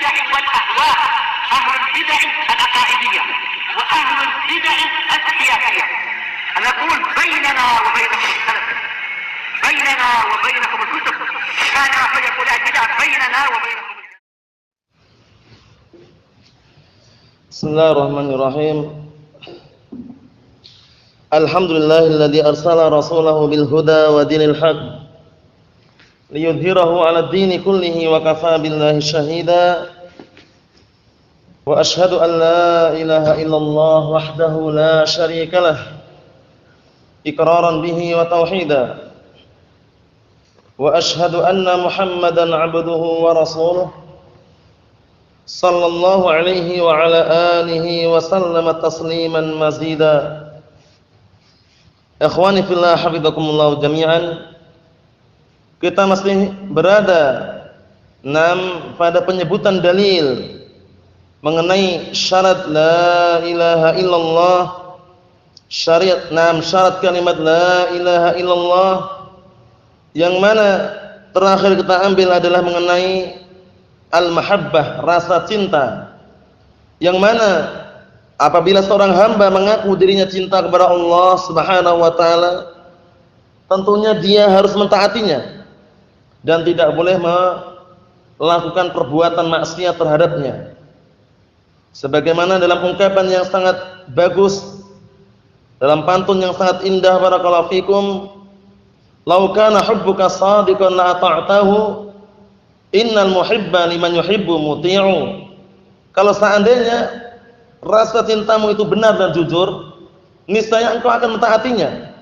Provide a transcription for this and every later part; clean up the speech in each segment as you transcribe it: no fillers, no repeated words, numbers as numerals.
البدع والأهواء، أهل البدع العقائدية وأهل البدع السياسية. نقول بيننا وبينكم السلف، بيننا وبينكم الكتب، كان فيقول البدع بيننا وبينكم. Bismillahirrahmanirrahim. Alhamdulillahilladzi arsala rasulahu bil huda wa dinil haq liyudhhirahu 'ala ad-dini kullihi wa kafaa billahi shahida. Wa asyhadu an la ilaha illallah wahdahu la syarika lah iqraran bihi wa tauhida. Wa asyhadu anna Muhammadan 'abduhu wa rasuluhu sallallahu alaihi wa ala alihi wa sallama tasliman mazida. Ikhwani fillah hafizakumullah jami'an. Kita masih berada pada penyebutan dalil mengenai syarat la ilaha illallah, syarat kalimat la ilaha illallah, yang mana terakhir kita ambil adalah mengenai al-mahabbah, rasa cinta, yang mana apabila seorang hamba mengaku dirinya cinta kepada Allah Subhanahu wa taala, tentunya dia harus mentaatinya dan tidak boleh melakukan perbuatan maksiat terhadapnya. Sebagaimana dalam ungkapan yang sangat bagus, dalam pantun yang sangat indah, barakallahu fikum, "Lau kana hubbuka shadiqan la ata'tahu, innal muhibba liman yuhibbu muti'u." Kalau seandainya rasa cintamu itu benar dan jujur, niscaya engkau akan mentaatinya.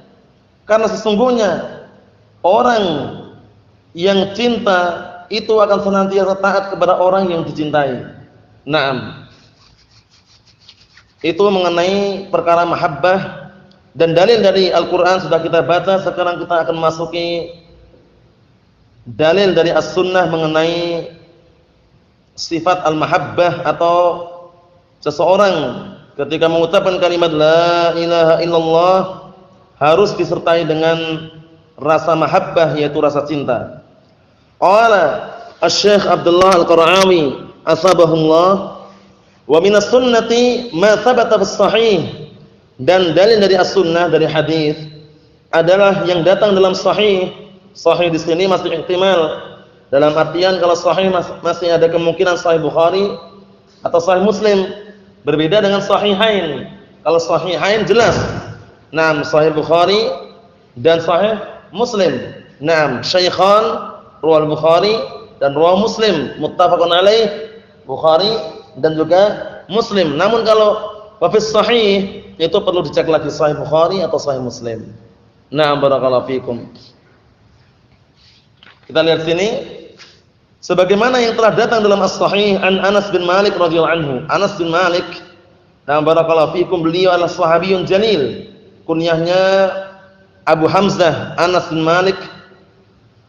Karena sesungguhnya orang yang cinta itu akan senantiasa taat kepada orang yang dicintai. Naam. Itu mengenai perkara mahabbah, dan dalil dari Al-Qur'an sudah kita baca. Sekarang kita akan masuki dalil dari As-Sunnah mengenai sifat al-mahabbah, atau seseorang ketika mengucapkan kalimat la ilaha illallah harus disertai dengan rasa mahabbah, yaitu rasa cinta. Qala Asy-Syaikh Abdullah Al-Qara'awi asbahullah, wa minas sunnati ma thabata bis sahih, dan dalil dari As-Sunnah, dari hadis adalah yang datang dalam sahih. Sahih di sini masih ihtimal, dalam artian kalau sahih masih ada kemungkinan sahih Bukhari atau sahih Muslim, berbeda dengan sahihain. Kalau sahihain jelas, naam, sahih Bukhari dan sahih Muslim. Naam, syaikhan, riwayat Bukhari dan riwayat Muslim, muttafaqun alaih, Bukhari dan juga Muslim. Namun kalau wafis sahih itu perlu dicek lagi sahih Bukhari atau sahih Muslim. Naam, barakallahu fikum. Kita lihat sini, sebagaimana yang telah datang dalam As-Sahih an Anas bin Malik radhiyallahu anhu. Anas bin Malik, nah barakallahu fikum, beliau adalah sahabiyun jalil, kunyahnya Abu Hamzah, Anas bin Malik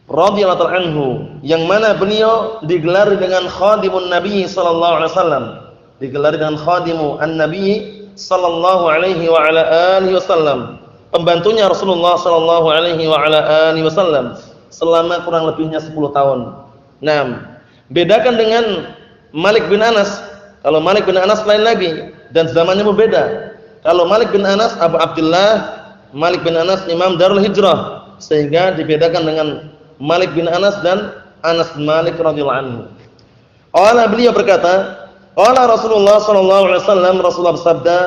radhiyallahu anhu, yang mana beliau digelari dengan khadimun Nabi sallallahu alaihi wasallam, digelari dengan khadimu an-Nabi sallallahu alaihi wa ala alihi wasallam, pembantunya Rasulullah sallallahu alaihi wa ala alihi wasallam selama kurang lebihnya 10 tahun. Nah, bedakan dengan Malik bin Anas. Kalau Malik bin Anas lain lagi dan zamannya berbeda. Kalau Malik bin Anas Abu Abdullah, Malik bin Anas Imam Darul Hijrah, sehingga dibedakan dengan Malik bin Anas dan Anas bin Malik radhiyallahu anhu. Beliau berkata, qala Rasulullah sallallahu alaihi wasallam, Rasulullah bersabda,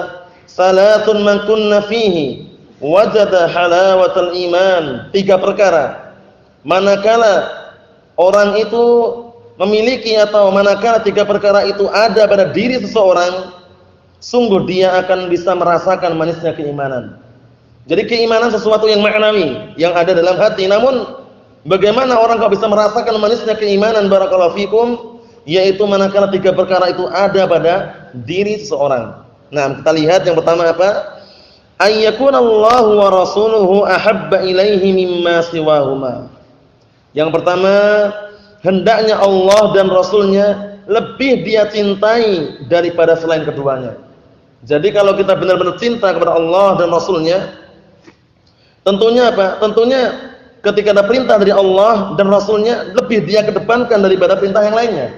"Salatun man kunna fihi wajada halawatal iman." 3 perkara manakala orang itu memiliki, atau manakala 3 perkara itu ada pada diri seseorang, sungguh dia akan bisa merasakan manisnya keimanan. Jadi keimanan sesuatu yang ma'nawi, yang ada dalam hati. Namun bagaimana orang kok bisa merasakan manisnya keimanan, barakallahu fikum, yaitu manakala 3 perkara itu ada pada diri seseorang. Nah, kita lihat yang pertama apa? Ayyakunallahu wa rasuluhu ahabba ilaihi mimma siwahuma. Yang pertama, hendaknya Allah dan Rasulnya lebih dia cintai daripada selain keduanya. Jadi kalau kita benar-benar cinta kepada Allah dan Rasulnya, tentunya apa? Tentunya ketika ada perintah dari Allah dan Rasulnya, lebih dia kedepankan daripada perintah yang lainnya.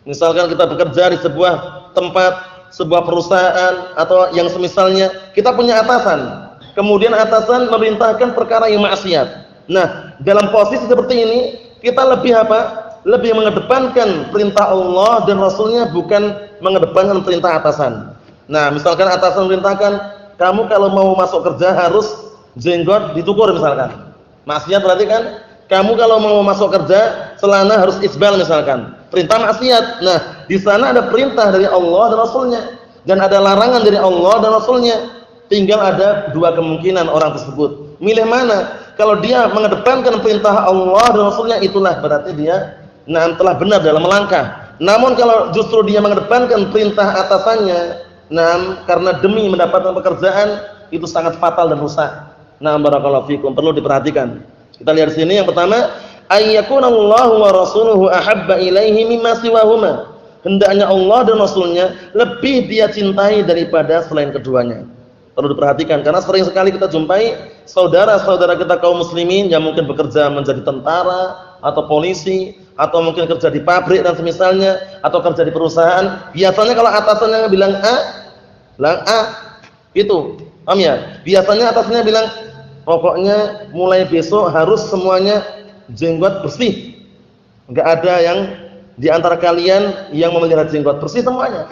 Misalkan kita bekerja di sebuah tempat, sebuah perusahaan atau yang semisalnya, kita punya atasan. Kemudian atasan memerintahkan perkara yang maksiat. Nah, dalam posisi seperti ini, kita lebih apa? Lebih mengedepankan perintah Allah dan Rasulnya, bukan mengedepankan perintah atasan. Nah, misalkan atasan memerintahkan, kamu kalau mau masuk kerja harus jenggot ditukur misalkan. Maksiat berarti kan? Kamu kalau mau masuk kerja, celana harus isbal misalkan. Perintah maksiat. Nah, di sana ada perintah dari Allah dan Rasulnya, dan ada larangan dari Allah dan Rasulnya. Tinggal ada dua kemungkinan orang tersebut. Milih mana? Kalau dia mengedepankan perintah Allah dan Rasulnya, itulah berarti dia telah benar dalam melangkah. Namun kalau justru dia mengedepankan perintah atasannya, karena demi mendapatkan pekerjaan, itu sangat fatal dan rusak. Barakallahu fikum, perlu diperhatikan. Kita lihat sini yang pertama, ayyakunallahu wa rasuluhu ahabba ilaihi mimma siwahuma. Hendaknya Allah dan Rasulnya lebih dia cintai daripada selain keduanya. Perlu diperhatikan karena sering sekali kita jumpai saudara-saudara kita kaum muslimin yang mungkin bekerja menjadi tentara atau polisi atau mungkin kerja di pabrik dan semisalnya atau kerja di perusahaan. Biasanya kalau atasannya bilang A, itu. Paham ya? Biasanya atasannya bilang, pokoknya mulai besok harus semuanya jenggot bersih. Enggak ada yang di antara kalian yang memelihara jenggot, bersih semuanya.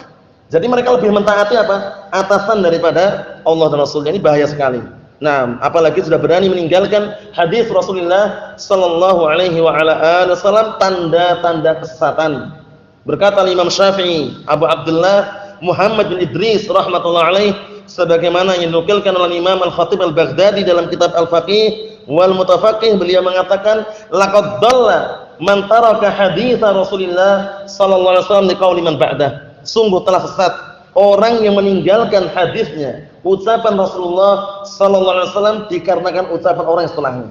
Jadi mereka lebih mentaati apa? Atasan daripada Allah dan Rasulnya. Ini bahaya sekali. Nah, apalagi sudah berani meninggalkan hadis Rasulullah sallallahu alaihi wa ala alihi wasallam, tanda-tanda kesesatan. Berkata Imam Syafi'i, Abu Abdullah Muhammad bin Idris rahmatullah alaih, sebagaimana yang dinukilkan oleh Imam Al-Khatib Al-Baghdadi dalam kitab Al-Faqih wal Mutafaqih, beliau mengatakan laqad dhalla man taraka hadits Rasulillah sallallahu alaihi wasallam liqauli man ba'dah. Sungguh telah sesat orang yang meninggalkan hadisnya, ucapan Rasulullah sallallahu alaihi wasallam, dikarenakan ucapan orang yang setelahnya.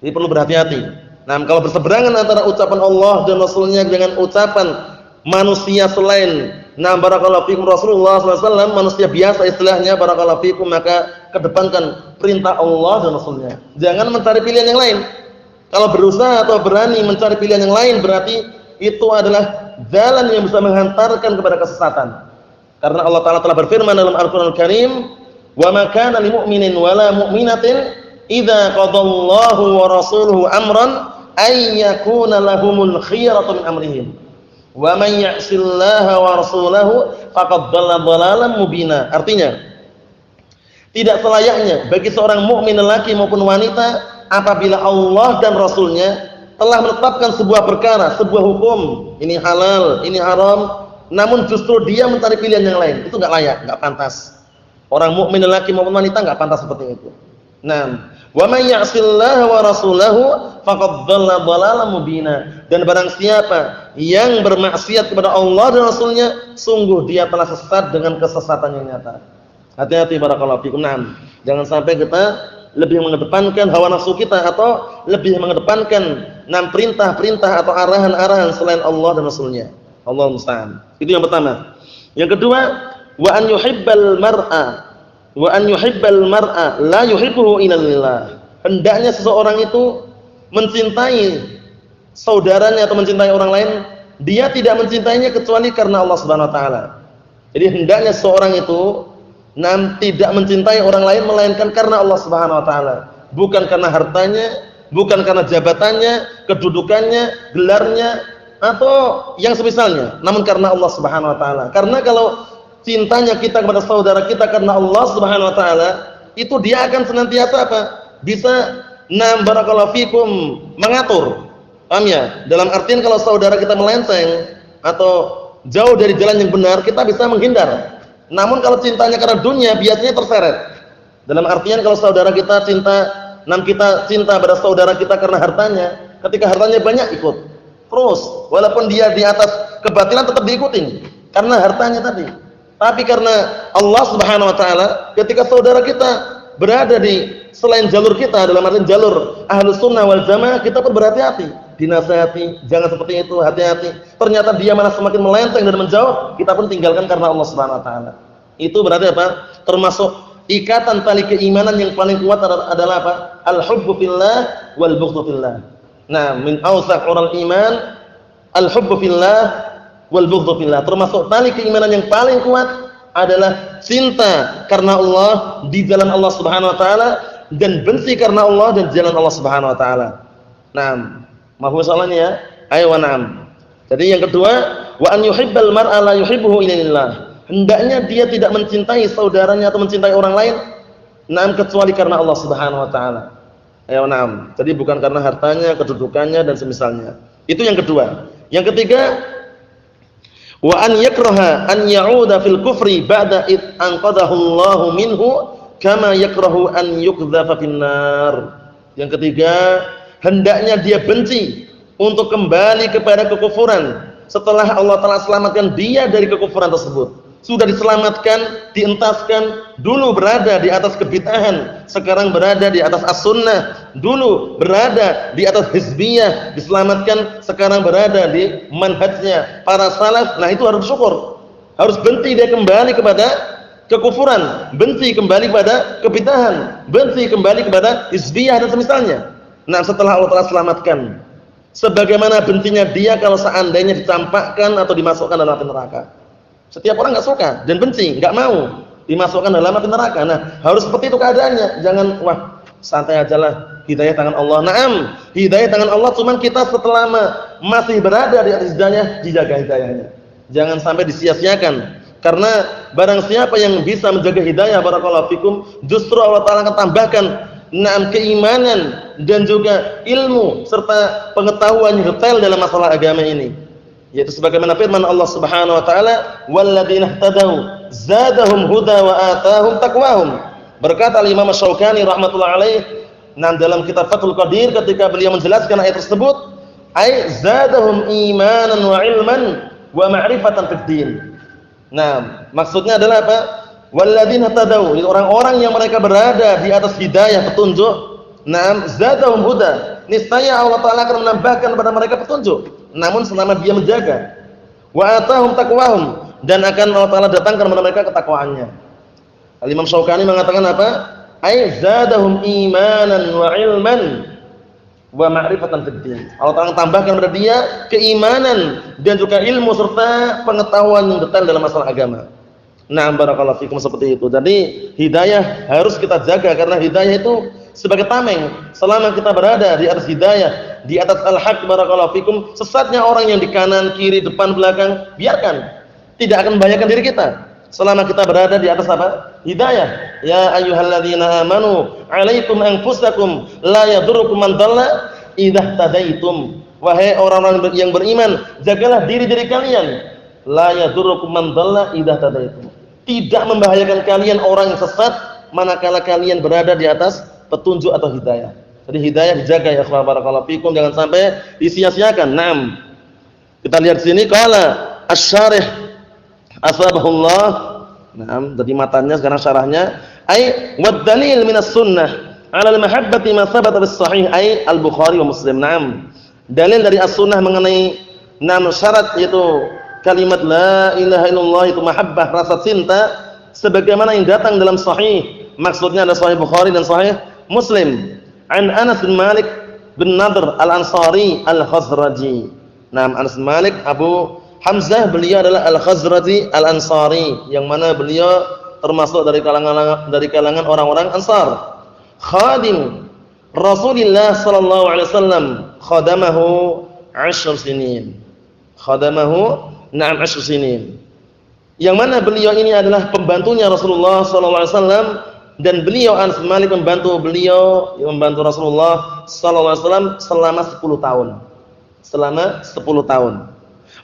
Ini perlu berhati-hati. Nah, kalau berseberangan antara ucapan Allah dan Rasulnya dengan ucapan manusia selain barakallahu fikum Rasulullah sallallahu alaihi wasallam, manusia biasa istilahnya, barakallahu fikum, maka kedepankan perintah Allah dan Rasulnya. Jangan mencari pilihan yang lain. Kalau berusaha atau berani mencari pilihan yang lain, berarti itu adalah jalan yang bisa menghantarkan kepada kesesatan. Karena Allah Ta'ala telah berfirman dalam Al-Quran Al-Karim, wa ma kana lil mu'minin wa la mu'minatin idza qadallahu wa rasuluhu amran ay yakuna lahumul khiyaratu min amrihim wa man ya'sillaha wa rasulahu faqad dhalla dhalalan mubina. Artinya, tidak selayaknya bagi seorang mukmin lelaki maupun wanita apabila Allah dan Rasulnya telah menetapkan sebuah perkara, sebuah hukum, ini halal, ini haram, namun justru dia mencari pilihan yang lain, itu enggak layak, enggak pantas. Orang mukmin lelaki maupun wanita enggak pantas seperti itu. Nah, wa may ya'sillaha wa rasulahu faqad dhalla dhalalan mubina. Dan barang siapa yang bermaksiat kepada Allah dan Rasulnya, sungguh dia telah sesat dengan kesesatan yang nyata. Hati-hati barakallahu fikum. Nah, jangan sampai kita lebih mengedepankan hawa nafsu kita atau lebih mengedepankan perintah-perintah atau arahan-arahan selain Allah dan Rasulnya. Allah musta'an. Itu yang pertama. Yang kedua, wa an yuhibbal mar'a la yuhibbuhu illa lillah. Hendaknya seseorang itu mencintai saudaranya atau mencintai orang lain, dia tidak mencintainya kecuali karena Allah Subhanahu wa taala. Jadi hendaknya seseorang itu tidak mencintai orang lain melainkan karena Allah Subhanahu wa taala, bukan karena hartanya, bukan karena jabatannya, kedudukannya, gelarnya atau yang semisalnya, namun karena Allah Subhanahu wa taala. Karena kalau cintanya kita kepada saudara kita karena Allah Subhanahu wa taala, itu dia akan senantiasa apa? Bisa barakallahu fikum mengatur. Paham ya? Dalam artian kalau saudara kita melenceng atau jauh dari jalan yang benar, kita bisa menghindar. Namun kalau cintanya karena dunia, biasanya terseret. Dalam artian kalau saudara kita kita cinta pada saudara kita karena hartanya, ketika hartanya banyak ikut terus, walaupun dia di atas kebatilan tetap diikutin karena hartanya tadi. Tapi karena Allah Subhanahu wa taala, ketika saudara kita berada di selain jalur kita, dalam artian jalur Ahlus Sunnah wal Jamaah, kita pun berhati-hati, dinasihati, jangan seperti itu, hati-hati. Ternyata dia malah semakin melenteng dan menjauh, kita pun tinggalkan karena Allah Subhanahu wa taala. Itu berarti apa? Termasuk ikatan tali keimanan yang paling kuat adalah apa? Al-hubbu fillah wal bughdhu fillah. Nah, min awsaq ural iman al-hubbu fillah wal bughdhu fillah. Termasuk tali keimanan yang paling kuat adalah cinta karena Allah di jalan Allah Subhanahu wa taala dan benci karena Allah dan jalan Allah Subhanahu wa taala. Naam. Mahfuz soalnya ya. Ayo na'am. Jadi yang kedua, wa an yuhibbal mar'a la yuhibbuhu illallah. Hendaknya dia tidak mencintai saudaranya atau mencintai orang lain naam kecuali karena Allah Subhanahu wa taala. Ayo na'am. Jadi bukan karena hartanya, kedudukannya dan semisalnya. Itu yang kedua. Yang ketiga, wa an yakraha an ya'uda fil kufri ba'da id anqadahu Allah minhu kama yakrahu an yuqdhafa finnar. Yang ketiga, hendaknya dia benci untuk kembali kepada kekufuran setelah Allah telah selamatkan dia dari kekufuran tersebut. Sudah diselamatkan, dientaskan, dulu berada di atas kebid'ahan, sekarang berada di atas as-sunnah, dulu berada di atas hizbiyah, diselamatkan, sekarang berada di manhajnya para salaf. Nah, itu harus bersyukur. Harus benci dia kembali kepada kekufuran, benci kembali kepada kebid'ahan, benci kembali kepada hizbiyah dan semisalnya. Nah, setelah Allah telah selamatkan, sebagaimana bencinya dia kalau seandainya dicampakkan atau dimasukkan dalam api neraka. Setiap orang enggak suka dan benci, enggak mau dimasukkan dalam api neraka. Nah, harus seperti itu keadaannya. Jangan wah, santai ajalah, hidayah tangan Allah. Naam, hidayah tangan Allah, cuman kita setelah masih berada di atas hidayah, dijaga hidayahnya. Jangan sampai disia-siakan. Karena barang siapa yang bisa menjaga hidayah, barakallahu fikum, justru Allah Taala akan tambahkan naam keimanan dan juga ilmu serta pengetahuan yang detail dalam masalah agama ini. Yaitu sebagaimana firman Allah Subhanahu wa taala, "Walladzina ihtadaw zadahum huda wa atahum taqwahum." Berkata Imam Syaukani rahimatullah alaih, dalam kitab Fathul Qadir ketika beliau menjelaskan ayat tersebut, ay zadahum imanan wa ilman wa ma'rifatan fid din. Nah, maksudnya adalah apa? Walladzina ihtadaw, itu orang-orang yang mereka berada di atas hidayah petunjuk. Naam zadahum huda. Niscaya Allah Taala akan menambahkan kepada mereka petunjuk. Namun selama dia menjaga. Wa atahum taqwahum, dan akan Allah Taala datangkan kepada mereka ketakwaannya. Al-Imam Syaukani mengatakan apa? Ai zadahum imanan wa ilman wa ma'rifatan fid din. Allah Taala tambahkan kepada dia keimanan dan juga ilmu serta pengetahuan yang detail dalam masalah agama. Nah, barakallahu fikum, seperti itu. Jadi hidayah harus kita jaga karena hidayah itu sebagai tameng. Selama kita berada di atas hidayah, di atas al-haq, barakallahu fikum, sesatnya orang yang di kanan, kiri, depan, belakang, biarkan. Tidak akan membahayakan diri kita. Selama kita berada di atas apa? Hidayah. Ya ayyuhalladzina amanu, 'alaikum anfusakum, la yadurrukum man dhalla idza tadaitum. Wahai orang-orang yang beriman, jagalah diri-diri kalian. La yadurrukum man dhalla idza tadaitum. Tidak membahayakan kalian orang yang sesat manakala kalian berada di atas petunjuk atau hidayah. Jadi hidayah dijaga ya ikhwan, barakallahu fikum, jangan sampai disia-siakan. Naam. Kita lihat sini qala asy-syarih asbahullah. Naam, jadi matanya sekarang syarahnya ai wad dalil minas sunnah 'ala al-mahabbati ma thabata bis sahih ai al-Bukhari wa Muslim. Naam. Dalil dari as-sunnah mengenai syarat yaitu kalimat la ilaha illallah itu mahabbah, rasa cinta sebagaimana yang datang dalam sahih. Maksudnya ada sahih Bukhari dan sahih Muslim. An Anas bin Malik bin Nadr al-Ansari al-Khazraji. Naam, Anas bin Malik Abu Hamzah, beliau adalah al-Khazraji al-Ansari, yang mana beliau termasuk dari kalangan orang-orang Ansar. Khadim Rasulullah sallallahu alaihi wasallam, khadamahu 10 sinin. Khadamahu 10 sinin. Yang mana beliau ini adalah pembantunya Rasulullah sallallahu alaihi wasallam, dan beliau Anas bin Malik membantu Rasulullah sallallahu alaihi wasallam selama 10 tahun. Selama 10 tahun.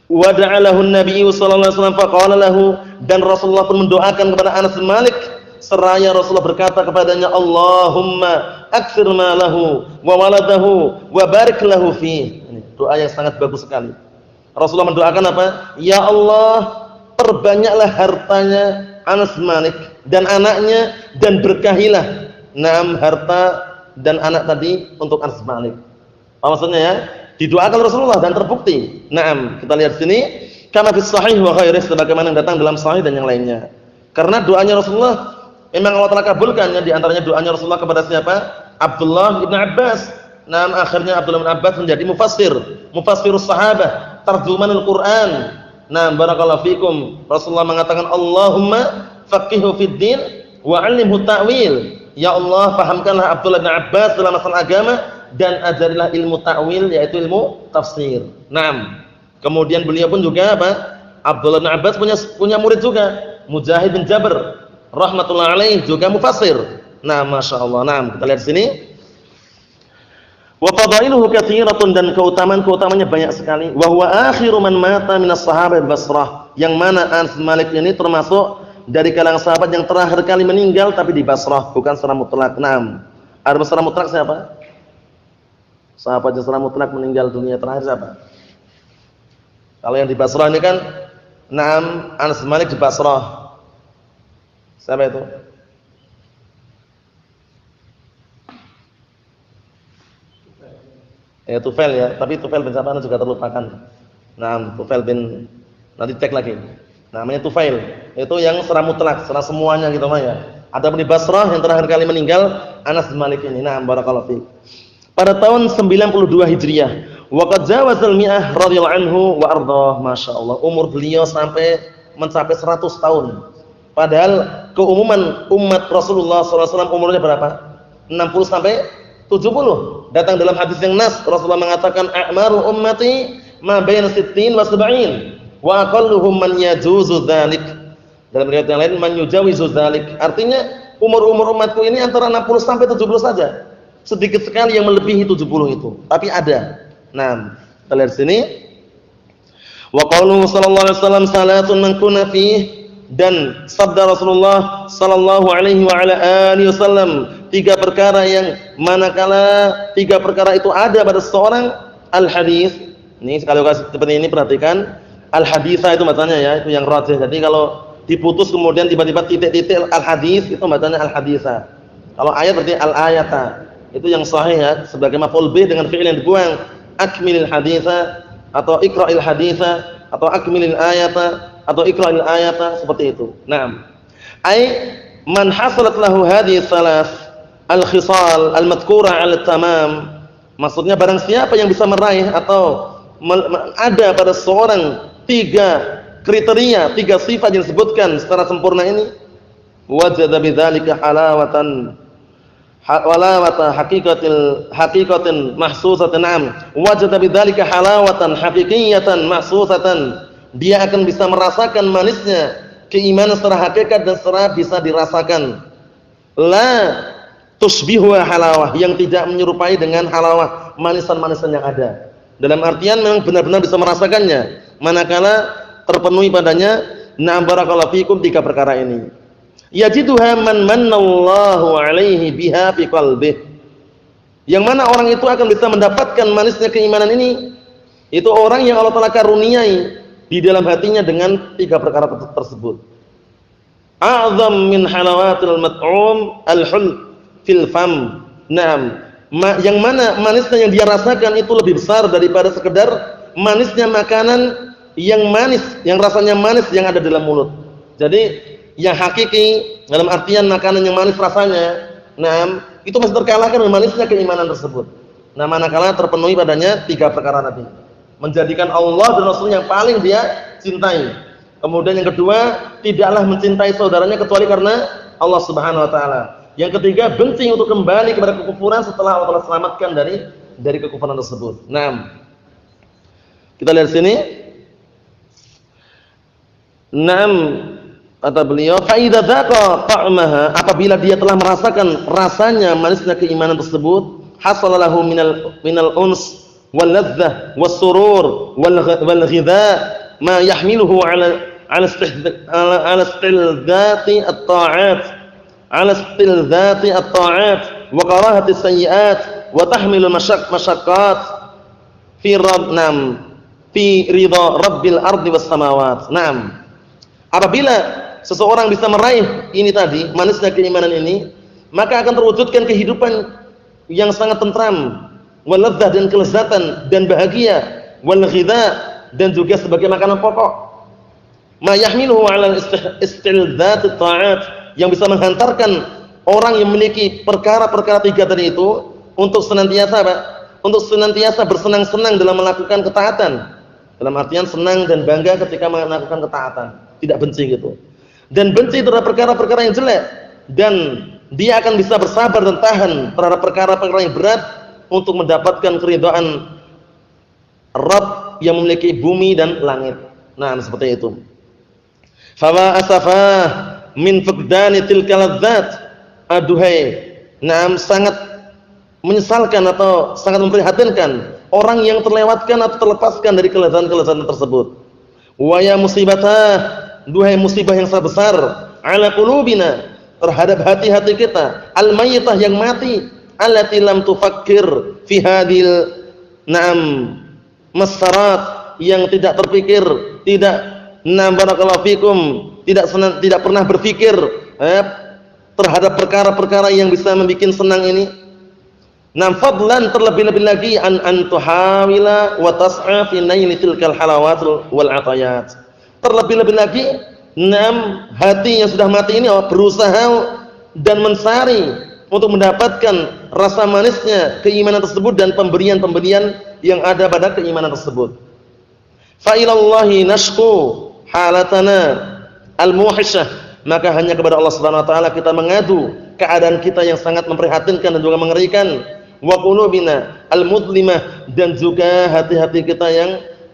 Wa da'alahu an-nabiy sallallahu alaihi wasallam faqala lahu, dan Rasulullah pun mendoakan kepada Anas bin Malik seraya Rasulullah berkata kepadanya, Allahumma aktsir malahu wa waladahu wa barik lahu fi. Ini doa yang sangat bagus sekali. Rasulullah mendoakan apa? Ya Allah, perbanyaklah hartanya Anas bin Malik dan anaknya, dan berkahilah harta dan anak tadi untuk Anas bin Malik. Apa maksudnya ya? Didoakan Rasulullah dan terbukti. Kita lihat sini, kama fis sahih wa ghairihi, sebagaimana yang datang dalam sahih dan yang lainnya. Karena doanya Rasulullah memang Allah telah kabulkan. Di antaranya doanya Rasulullah kepada siapa? Abdullah bin Abbas. Akhirnya Abdullah bin Abbas menjadi mufassirus sahabah, tarjumanul Quran. Nah, barakallahu fikum. Rasulullah mengatakan, Allahumma faqihhu fid din wa 'allimhu ta'wil. Ya Allah, fahamkanlah Abdullah bin Abbas dalam masalah agama dan ajarilah ilmu ta'wil, yaitu ilmu tafsir. Naam. Kemudian beliau pun juga apa? Abdullah bin Abbas punya murid juga, Mujahid bin Jabr rahmatullah alaih, juga mufassir. Nah, masyaallah. Naam, kita lihat sini. Wa fadailuhu katsiratun, dan keutamaan-keutamanya banyak sekali. Wa huwa akhiru man mata minas sahabat Basrah. Yang mana Anas bin Malik ini termasuk dari kalangan sahabat yang terakhir kali meninggal tapi di Basrah, bukan secara mutlak. Naam. Ada secara mutlak siapa? Sahabat yang secara mutlak meninggal dunia terakhir siapa? Kalau yang di Basrah ini kan, naam, Anas bin Malik di Basrah. Siapa itu? Ya Tufail ya, tapi Tufail bin siapa juga terlupakan. Nah, Tufail bin, nanti cek lagi. Namanya Tufail. Itu yang secara mutlak, secara semuanya gitu mah ya. Ada di Basrah yang terakhir kali meninggal Anas bin Malik ini. Nah, barakallahu fiik. Pada tahun 92 Hijriah, wa qad jawazal mi'ah radhiyallahu anhu wa ardhah. Masyaallah, umur beliau sampai mencapai 100 tahun. Padahal keumuman umat Rasulullah SAW umurnya berapa? 60 sampai 70. Datang dalam hadis yang nas, Rasulullah mengatakan a'maru ummati ma baina 60 wa 70 wa aqalluhum man yajuzu dzalik. Dalam riwayat yang lain man yujawizu dzalik. Artinya umur-umur umatku ini antara 60 sampai 70 saja. Sedikit sekali yang melebihi 70 itu, tapi ada. Nah, kita lihat sini. Wa qauluhu sallallahu alaihi wasallam salatun man kunna fihi, dan sabda Rasulullah sallallahu alaihi wa ala alihi wasallam, 3 perkara yang manakala 3 perkara itu ada pada seseorang, al-hadis. Ini sekali seperti ini perhatikan, al-haditsa itu bacanya ya, itu yang rajih. Jadi kalau diputus kemudian tiba-tiba titik-titik al-hadis, itu bacanya al-haditsa. Kalau ayat berarti al-ayata. Itu yang sahih ya, sebagai maf'ul bih dengan fi'il yang dibuang. Akmilil haditsa atau iqra'il haditsa atau akmilil ayata atau iqra'il ayata, seperti itu. Naam. Ai man hasalat lahu hadhihi salas al-khisal al-madhkura 'ala tamam. Maksudnya barang siapa yang bisa meraih atau ada pada seorang 3 kriteria, 3 sifat yang disebutkan secara sempurna ini, wajada bidzalika halawatan haqiqatin mahsusatan. Naam, wajada bidzalika halawatan haqiqiyatan mahsusatan. Dia akan bisa merasakan manisnya keimanan secara hakikat dan secara bisa dirasakan. La tusbihu halawah, yang tidak menyerupai dengan halawah, manisan-manisan yang ada. Dalam artian memang benar-benar bisa merasakannya manakala terpenuhi padanya. Na'am barakallahu fikum 3 perkara ini. Yajiduha man mannallahu alaihi biha fi qalbih. Yang mana orang itu akan bisa mendapatkan manisnya keimanan ini, itu orang yang Allah Ta'ala karuniai di dalam hatinya dengan 3 perkara tersebut. A'zam min halawatil mat'um al-hul fil fam. Naam, yang mana manisnya yang dia rasakan itu lebih besar daripada sekedar manisnya makanan yang manis, yang rasanya manis yang ada dalam mulut. Jadi yang hakiki dalam artian makanan yang manis rasanya, naam, itu masih terkalahkan dengan manisnya keimanan tersebut. Nah, manakala terpenuhi padanya 3 perkara tadi, menjadikan Allah dan Rasul yang paling dia cintai. Kemudian yang kedua, tidaklah mencintai saudaranya kecuali karena Allah Subhanahu wa taala. Yang ketiga, benci untuk kembali kepada kekufuran setelah Allah telah selamatkan dari kekufuran tersebut. Naam. Kita lihat sini. Naam, kata beliau, fa idza dzaqa ta'maha, apabila dia telah merasakan rasanya manisnya keimanan tersebut, hasalalahu minal uns wal ladzah was surur wal ghidha ma yahmiluhu ala istilzati at-ta'at wa karahati as-sayyi'at wa tahmilu masyaqqat fi ridha rabbil ardi was samawat. Naam. Apabila seseorang bisa meraih ini tadi, manisnya keimanan ini, maka akan terwujudkan kehidupan yang sangat tentram, waladzah, dan kelezatan dan bahagia, wal ghidha, dan juga sebagai makanan pokok. Ma yahmiluhu 'ala istildzati ta'at, yang bisa menghantarkan orang yang memiliki perkara-perkara 3 tadi itu untuk senantiasa apa? Untuk senantiasa bersenang-senang dalam melakukan ketaatan Dalam artian senang dan bangga ketika melakukan ketaatan, tidak benci gitu. Dan benci terhadap perkara-perkara yang jelek, dan dia akan bisa bersabar dan tahan terhadap perkara-perkara yang berat untuk mendapatkan keridhaan Rabb yang memiliki bumi dan langit. Nah, seperti itu. Fawa asafah min fuqdani tilka ladzat. Aduhai, sangat menyesalkan atau sangat memprihatinkan orang yang terlewatkan atau terlepaskan dari kelezatan-kelezatan tersebut. Wa ya musibatah, duhai musibah yang sangat besar, ala qulubina, terhadap hati-hati kita, al-mayyitah yang mati, allati lam tufakkir fi hadhil masarat, yang tidak terpikir, tidak barakallahu fikum, tidak pernah berpikir terhadap perkara-perkara yang bisa membuat senang ini. Fadlan, terlebih-lebih lagi an tuhawila wa tas'a fi naili tilkal halawat wal atayat. Terlebih-lebih lagi hati yang sudah mati ini berusaha dan mencari untuk mendapatkan rasa manisnya keimanan tersebut dan pemberian-pemberian yang ada pada keimanan tersebut. Fa ilallahi nashku halatana al-muhishah, maka hanya kepada Allah Subhanahu wa taala kita mengadu keadaan kita yang sangat memprihatinkan dan juga mengerikan. Wa qulubina al-mudlimah, dan juga hati-hati kita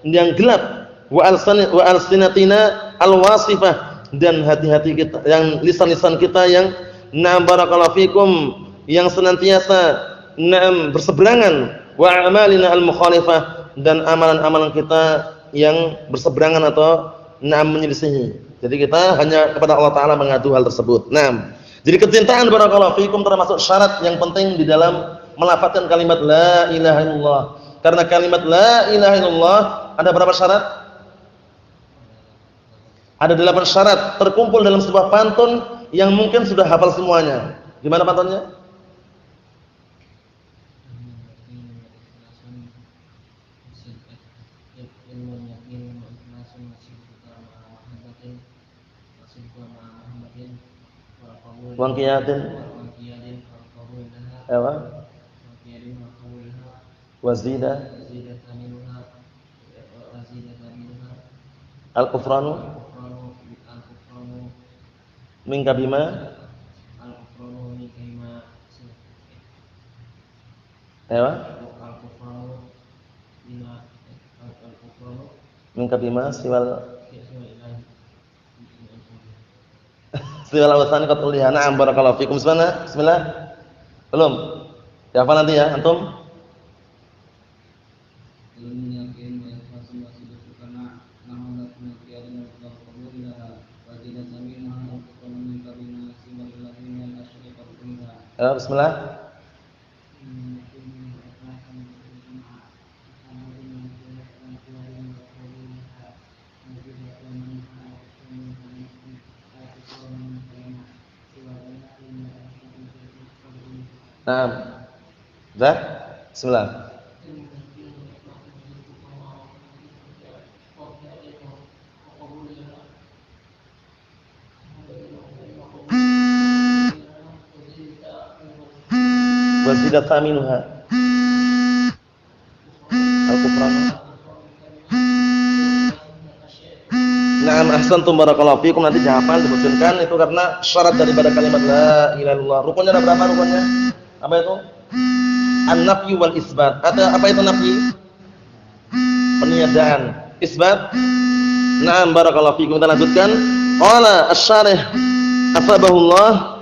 yang gelap. Wa alsinatina al-wasifah, dan hati-hati kita yang lisan-lisan kita yang barakallahu fikum yang senantiasa berseberangan. Wa a'malina al-mukhalifah, dan amalan-amalan kita yang berseberangan atau menyelisihi. Jadi kita hanya kepada Allah Ta'ala mengadu hal tersebut. Jadi kecintaan barakallahu fikum termasuk syarat yang penting di dalam melafazkan kalimat la ilaha illallah. Karena kalimat la ilaha illallah ada berapa syarat? Ada 8 syarat terkumpul dalam sebuah pantun yang mungkin sudah hafal semuanya. Gimana pantunnya? Wangkiyatin wazida al-kufranu minka bima minka bima siwal awsani qad uliha. Na'am, barakallahu fikum. Bismillah. Belum? Ya, apa nanti ya antum? Ya, bismillah. Naam. Dah? Bismillah. Wazidat thaminuha al-kufran. Naam, ahsantum barakallahu fikum. Nanti dihafal, disebutkan itu karena syarat daripada kalimat la ilaha illallah. Rukunnya ada berapa rukunnya? Apa itu? An-nafyu wal isbat. Apa itu nafyi? Peniadaan. Isbat? Naam, barakallahu fikum. Kita lanjutkan. Qala asy-syarih afabahullah.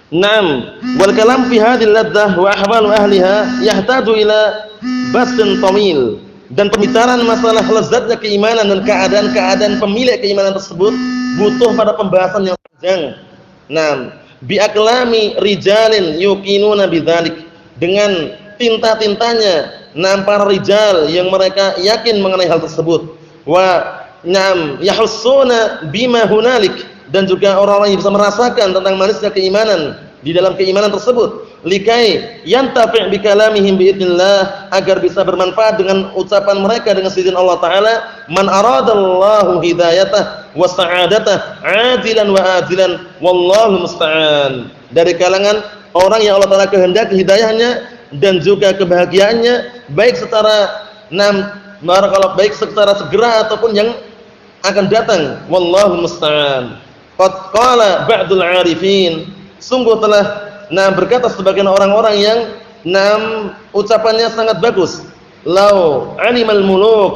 Naam, wal kalam fi hadhihi ladzah wa ahwalu ahliha yahtaju ila basin tawil. Dan pembicaraan masalah lezatnya keimanan dan keadaan-keadaan pemilik keimanan tersebut butuh pada pembahasan yang panjang. Naam, bi aklami rijalin yuqinuna bidzalik, dengan tinta-tintanya para rijal yang mereka yakin mengenai hal tersebut. Wa yahussuna bima hunalik, dan juga orang-orang yang bisa merasakan tentang manisnya keimanan di dalam keimanan tersebut. Likai yantafi' bi kalamihim bi idznillah, agar bisa bermanfaat dengan ucapan mereka dengan izin Allah Taala. Man aradallahu hidayatah wa sa'adatah ajilan wa ajilan wallahu musta'an. Dari kalangan orang yang Allah Taala kehendaki hidayahnya dan juga kebahagiaannya, baik secara barakallahu baik secara segera ataupun yang akan datang. Wallahu musta'an. Qad qala ba'dul 'arifin, sungguh telah berkata sebagian orang-orang yang ucapannya sangat bagus. Lau 'alimal muluk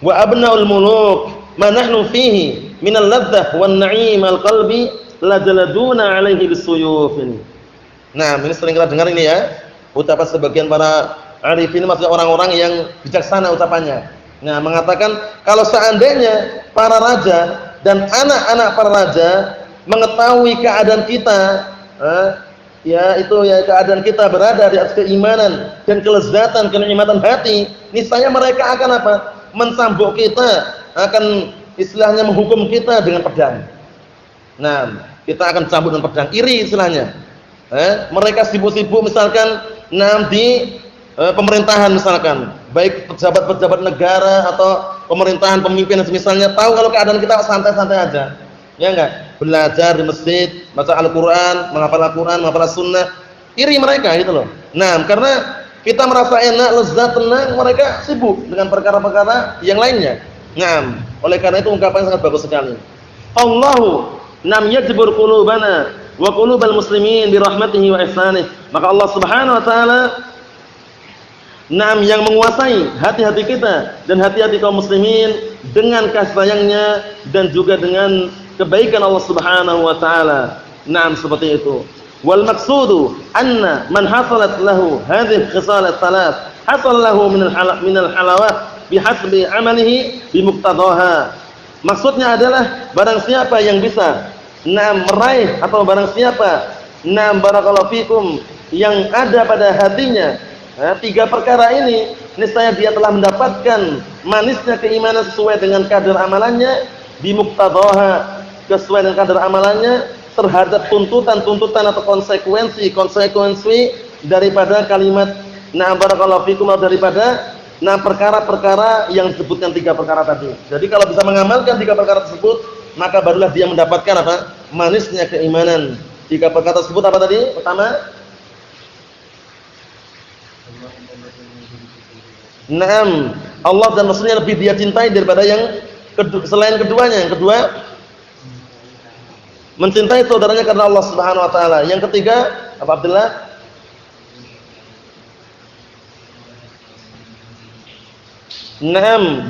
wa abnaul muluk ma nahnu fihi minal ladzah wan na'im al-qalbi lajaladuna 'alaihi bisuyuf. Nah, ini sering kita dengar ini ya. Ucapan sebagian para arifin, maksudnya orang-orang yang bijaksana ucapannya. Nah, mengatakan kalau seandainya para raja dan anak-anak para raja mengetahui keadaan kita, keadaan kita berada di atas keimanan dan kelezatan, kenikmatan hati, niscaya mereka akan apa? Mencambuk kita, akan istilahnya menghukum kita dengan pedang. Nah, kita akan cambuk dengan pedang, iri istilahnya. Mereka sibuk-sibuk misalkan di pemerintahan misalkan, baik pejabat-pejabat negara atau pemerintahan, pemimpin misalnya, tahu kalau keadaan kita santai-santai aja, ya enggak, belajar di masjid, baca Al-Quran, menghafal Al-Quran, menghafal Sunnah, iri mereka gitu loh. Nah, karena kita merasa enak, lezat, tenang, mereka sibuk dengan perkara-perkara yang lainnya. Nah, oleh karena itu ungkapan sangat bagus sekali. Allahu yajbur qulubana wa qulubal muslimin bi rahmatihi wa ihsanih. Maka Allah Subhanahu wa taala yang menguasai hati-hati kita dan hati-hati kaum muslimin dengan kasih sayangnya dan juga dengan kebaikan Allah Subhanahu wa taala. Seperti itu. Wal maqsudu anna man hasalat lahu hadhihi khisal ats-tsalath hasal lahu min al-halawat bihasbi amalihi bimuqtadaha. Maksudnya adalah barang siapa yang bisa meraih, atau barang siapa barakallahu fikum yang ada pada hatinya tiga perkara ini, niscaya dia telah mendapatkan manisnya keimanan sesuai dengan kadar amalannya, bimuqtadaha, sesuai dengan kadar amalannya terhadap tuntutan-tuntutan atau konsekuensi daripada kalimat barakallahu fikum, daripada perkara-perkara yang disebutkan tiga perkara tadi. Jadi kalau bisa mengamalkan tiga perkara tersebut, maka barulah dia mendapatkan apa? Manisnya keimanan. Tiga perkara tersebut apa tadi? Pertama, Allah dan Rasulnya lebih dia cintai daripada yang selain keduanya. Yang kedua, mencintai saudaranya karena Allah Subhanahu wa taala. Yang ketiga, apa Abdullah?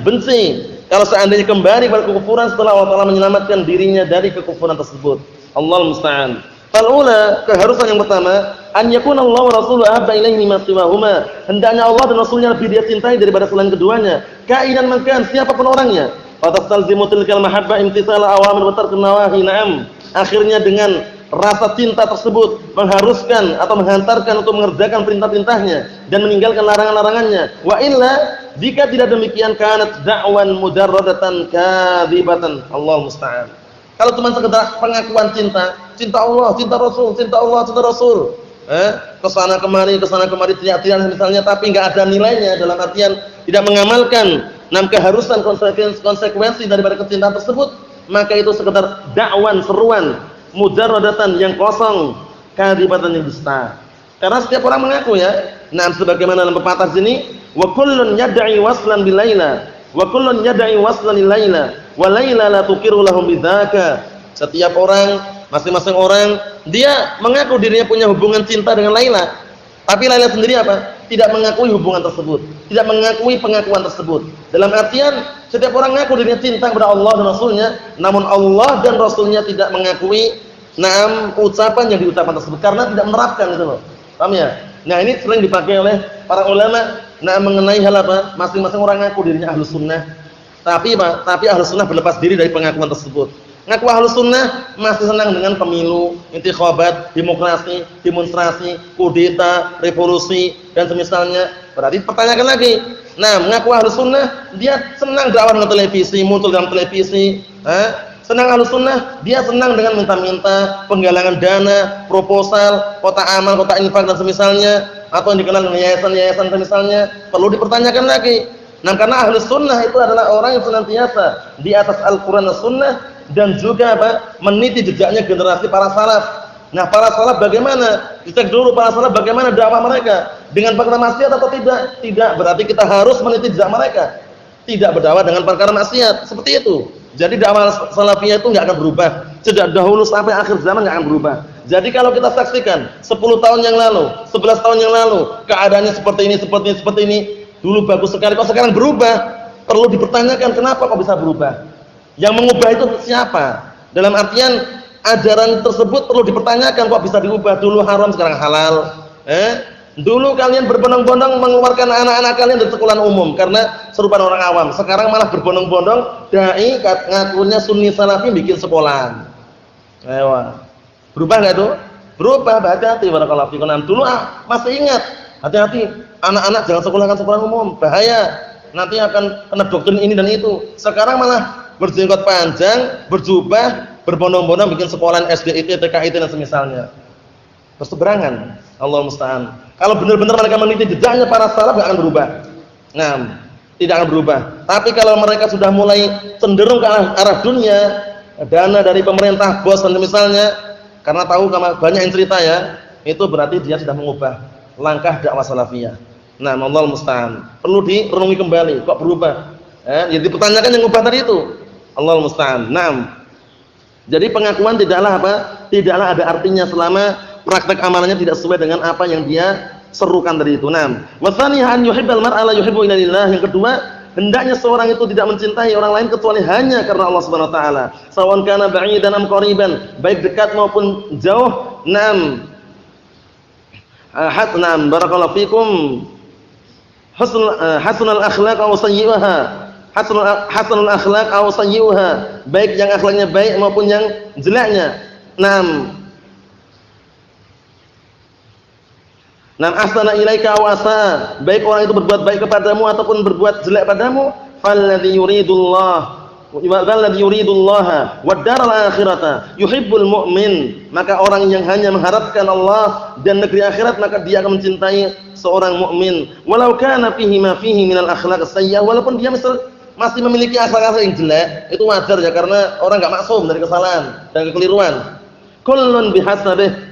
Benci kalau seandainya kembali kepada kekufuran setelah Allah Ta'ala menyelamatkan dirinya dari kekufuran tersebut. Allahul musta'an. Fal-ula, keharusan yang pertama, an yakuna Allah wa rasuluhu ahabba ilaihi mimma siwahuma. Hendaknya Allah dan Rasulnya lebih dia cintai daripada selain keduanya. Kainan makan, siapapun orangnya. Wa tastalzimu tilkal mahabbah imtitsala awamir wa tarkun nawahi. Akhirnya dengan rasa cinta tersebut mengharuskan atau menghantarkan untuk mengerjakan perintah-perintahnya dan meninggalkan larangan-larangannya. Wa illa, jika tidak demikian, kanat da'wan mujarradatan kadzibatan. Allahu musta'an. Kalau cuma sekedar pengakuan cinta Allah, cinta Rasul, cinta Allah, cinta Rasul, kesana kemari teriak-teriak misalnya, tapi enggak ada nilainya, dalam artian tidak mengamalkan keharusan konsekuensi daripada kecintaan tersebut, maka itu sekedar dakwan, seruan mujarradatan yang kosong, kadzibatan yang dusta. Karena setiap orang mengaku ya. Sebagaimana dalam pepatah sini, wa kullun yad'i waslan bil laila wa kullun yad'i waslan lil laila wa laila la tuqiru lahum bidzaka. Setiap orang, masing-masing orang, dia mengaku dirinya punya hubungan cinta dengan Laila, tapi Laila sendiri apa? Tidak mengakui hubungan tersebut, tidak mengakui pengakuan tersebut. Dalam artian setiap orang mengaku dirinya cinta kepada Allah dan Rasulnya, namun Allah dan Rasulnya tidak mengakui ucapan yang diucapkan tersebut karena tidak menerapkan, itu loh. Paham ya? Nah, ini sering dipakai oleh para ulama mengenai hal apa? Masing-masing orang mengaku dirinya Ahlus Sunnah, tapi Ahlus Sunnah berlepas diri dari pengakuan tersebut. Ngaku Ahlus Sunnah masih senang dengan pemilu, intikhabat, demokrasi, demonstrasi, kudeta, revolusi dan semisalnya. Berarti pertanyakan lagi. Mengaku Ahlus Sunnah, dia senang dakwah dengan televisi, muncul dalam televisi, senang Ahlus Sunnah, dia senang dengan minta-minta penggalangan dana, proposal, kotak amal, kotak infak dan semisalnya, atau yang dikenal dengan yayasan-yayasan semisalnya. Perlu dipertanyakan lagi. Karena Ahlus Sunnah itu adalah orang yang senantiasa di atas Al-Quran dan Sunnah, dan juga meniti jejaknya generasi para salaf. Para salaf bagaimana? Dicek dulu para salaf bagaimana dakwah mereka, dengan perkara maksiat atau tidak? Tidak. Berarti kita harus meniti jejak mereka. tidak berdakwah dengan perkara maksiat. Seperti itu. Jadi dakwah salafiyah itu enggak akan berubah. Sejak dahulu sampai akhir zaman enggak akan berubah. Jadi kalau kita saksikan 10 tahun yang lalu, 11 tahun yang lalu, keadaannya seperti ini, dulu bagus sekali, kok sekarang berubah? Perlu dipertanyakan kenapa kok bisa berubah? Yang mengubah itu siapa? Dalam artian ajaran tersebut perlu dipertanyakan, kok bisa diubah? Dulu haram sekarang halal. Dulu kalian berbondong-bondong mengeluarkan anak-anak kalian dari sekolah umum karena serupa orang awam. Sekarang malah berbondong-bondong dai ngakunya sunni salafi bikin sekolah. Ayo. Berubah enggak itu? Berubah, hati-hati barakallahu fikum. Dulu masih ingat, hati-hati anak-anak jangan sekolah umum, bahaya. Nanti akan kena doktrin ini dan itu. Sekarang malah berjenggot panjang, berjubah, berbondong-bondong bikin sekolah SD IT, TK IT dan semisalnya. Berseberangan. Allah musta'an. Kalau benar-benar mereka meniti jejaknya para salaf enggak akan berubah. Nah, tidak akan berubah. Tapi kalau mereka sudah mulai cenderung ke arah dunia, dana dari pemerintah, bos dan misalnya, karena tahu banyak yang cerita ya, itu berarti dia sudah mengubah langkah dakwah salafiyah. Nah, Allah musta'an. Perlu direnungi kembali, kok berubah? Jadi dipertanyakan yang ubah tadi itu. Allah musta'an. Nah, jadi pengakuan tidaklah ada artinya selama praktek amalnya tidak sesuai dengan apa yang dia serukan tadi itu. Nah, wasaniha an yuhibbal mar'a la yuhibbu illa lillah. Yang kedua, hendaknya seorang itu tidak mencintai orang lain kecuali hanya karena Allah Subhanahu wa taala. Sawan kana ba'idan am qariban, baik dekat maupun jauh. Naam. Barakallahu fikum. Hasanul akhlaq aw sayyi'uha. Hasanul akhlaq aw sayyi'uha, baik yang akhlaknya baik maupun yang jeleknya. Naam. Ahsana ilaika aw asa, baik orang itu berbuat baik kepadamu ataupun berbuat jelek padamu. Falladzi yuridullaha wad daral akhirata yuhibbul mu'min, maka orang yang hanya mengharapkan Allah dan negeri akhirat maka dia akan mencintai seorang mukmin walau kana fihi ma fihi minal akhlaq as-sayyi'ah, walaupun dia masih memiliki akhlak yang jelek. Itu wajar ya, karena orang enggak maksum dari kesalahan dan kekeliruan. Kullun bihasabih.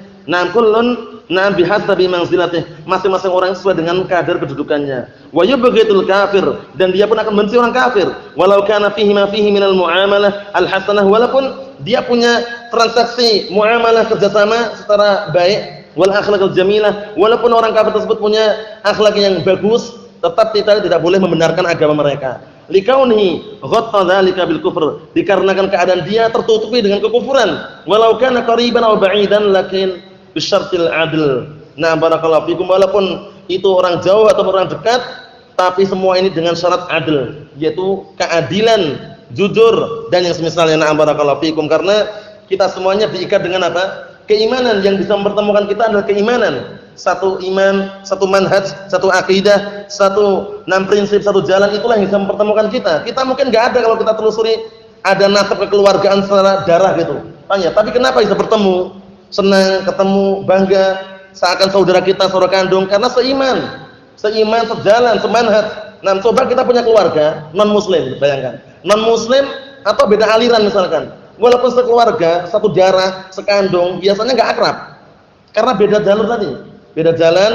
Kullun bihasabi manzilatih, masing-masing orang sesuai dengan kadar kedudukannya. Wa yubghitul kafir, dan dia pun akan benci orang kafir walau kana fihi ma fihi minal muamalah al-hasanah, walaupun dia punya transaksi muamalah kerjasama secara baik, wal akhlaqul jamilah, walaupun orang kafir tersebut punya akhlak yang bagus, tetap kita tidak boleh membenarkan agama mereka. Likaunihi ghatta dzalika bil kufr, dikarenakan keadaan dia tertutupi dengan kekufuran. Walau kana qariban aw ba'idan lakin bisyartil adl. Nah, barakallahu fikum, walaupun itu orang jauh atau orang dekat, tapi semua ini dengan syarat adil, yaitu keadilan, jujur dan yang semisalnya. Nah, barakallahu fikum, karena kita semuanya diikat dengan apa? Keimanan. Yang bisa mempertemukan kita adalah keimanan. Satu iman, satu manhaj, satu akidah, satu prinsip, satu jalan, itulah yang bisa mempertemukan kita. Kita mungkin enggak ada kalau kita telusuri ada nasab kekeluargaan secara darah gitu. Tanya, tapi kenapa bisa bertemu? Senang ketemu, bangga, seakan saudara kita, saudara kandung, karena seiman, sejalan, semanhaj. Nah, coba kita punya keluarga non muslim, bayangkan, non muslim atau beda aliran misalkan, walaupun sekeluarga, satu darah, sekandung, biasanya enggak akrab, karena beda jalur tadi, beda jalan.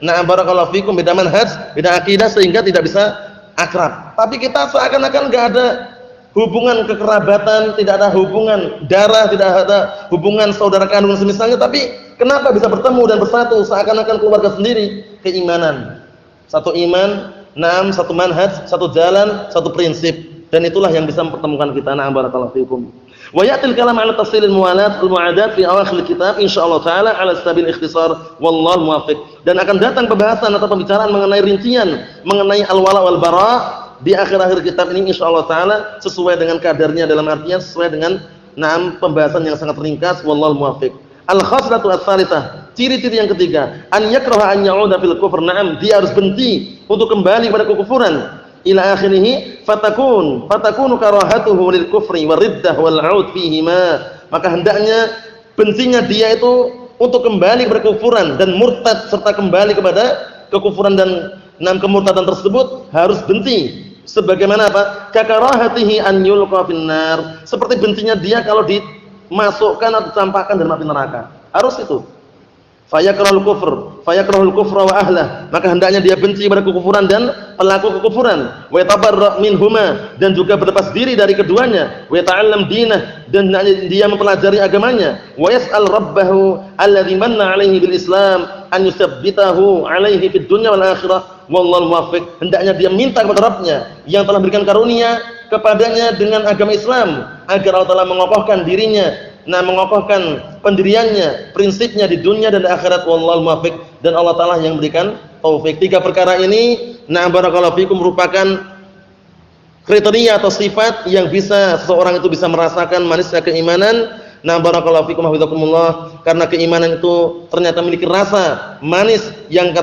Nah, barakallahu fikum, beda manhaj, beda akidah, sehingga tidak bisa akrab. Tapi kita seakan-akan enggak ada hubungan kekerabatan, tidak ada hubungan darah, tidak ada hubungan saudara kandung semisalnya, tapi kenapa bisa bertemu dan bersatu seakan-akan keluarga sendiri? Keimanan. Satu iman, satu manhaj, satu jalan, satu prinsip, dan itulah yang bisa mempertemukan kita. Na'am, barakallahu fikum. Wa ya'til kalam 'ala tafsilil muwalat wal mu'adat fi awakhir kitab insyaallah taala 'ala sabil ikhtisar wallahu muwaffiq. Dan akan datang pembahasan atau pembicaraan mengenai rincian mengenai al-wala wal bara di akhir-akhir kitab ini insyaallah taala, sesuai dengan kadarnya, dalam artian sesuai dengan pembahasan yang sangat ringkas. Wallahu muwaffiq. Al-khaslatu ats-tsalitsah, ciri-ciri yang ketiga, an yakraha an ya'uda fil kufr. Dia harus benci untuk kembali pada kekufuran. Ila akhirih fatakunu karahatuhu lil kufri war riddah wal 'ud fihima. Maka hendaknya bencinya dia itu untuk kembali kepada kekufuran dan murtad, serta kembali kepada kekufuran dan kemurtadan tersebut harus benci. Sebagaimana apa? Kakarahatihi an yulqa finnar, seperti bencinya dia kalau dimasukkan atau dicampakkan dalam api neraka. Harus itu. fayakrahul kufra wa ahlah, maka hendaknya dia benci pada kekufuran dan pelaku kekufuran, wa yatabarra minhuma, dan juga berlepas diri dari keduanya, wa yata'allam dinah, dan hendaknya dia mempelajari agamanya, wa yas'al rabbahu alladzi manna 'alaihi bil Islam an yusabbitahu 'alaihi fid dunya wal akhirah wallahu muwaffiq, hendaknya dia minta kepada Rabbnya yang telah berikan karunia kepadanya dengan agama Islam agar Allah Taala mengokohkan dirinya, mengokohkan pendiriannya, prinsipnya di dunia dan di akhirat, wallahu muwaffiq, dan Allah Taala yang berikan taufik. Tiga perkara ini barakallahu fikum merupakan kriteria atau sifat yang bisa seseorang itu bisa merasakan manisnya keimanan. Barakallahu fikum hafizakumullah, karena keimanan itu ternyata memiliki rasa manis yang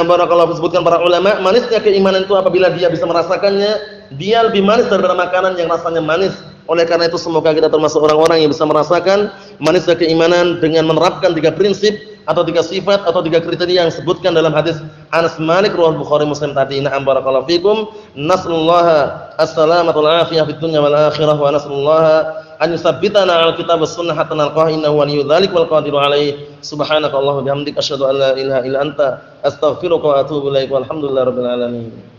barakallahu disebutkan para ulama, manisnya keimanan itu apabila dia bisa merasakannya, dia lebih manis daripada makanan yang rasanya manis. Oleh karena itu semoga kita termasuk orang-orang yang bisa merasakan manisnya keimanan dengan menerapkan tiga prinsip atau tiga sifat atau tiga kriteria yang disebutkan dalam hadis Anas bin Malik riwayat Bukhari Muslim tadi. Barakallahu fikum. Nasallallahu as-salamata wal afiyah fid dunya wal akhirah, wa nasallallahu an yusabbitana 'alal kitab was sunnah hatta nalqah, innahu waliyyu dzalik wal qadiru 'alaihi. Subhanakallahumma wa bihamdika asyhadu an la ilaha illa anta astaghfiruka wa atubu ilaik. Walhamdulillahirabbil alamin.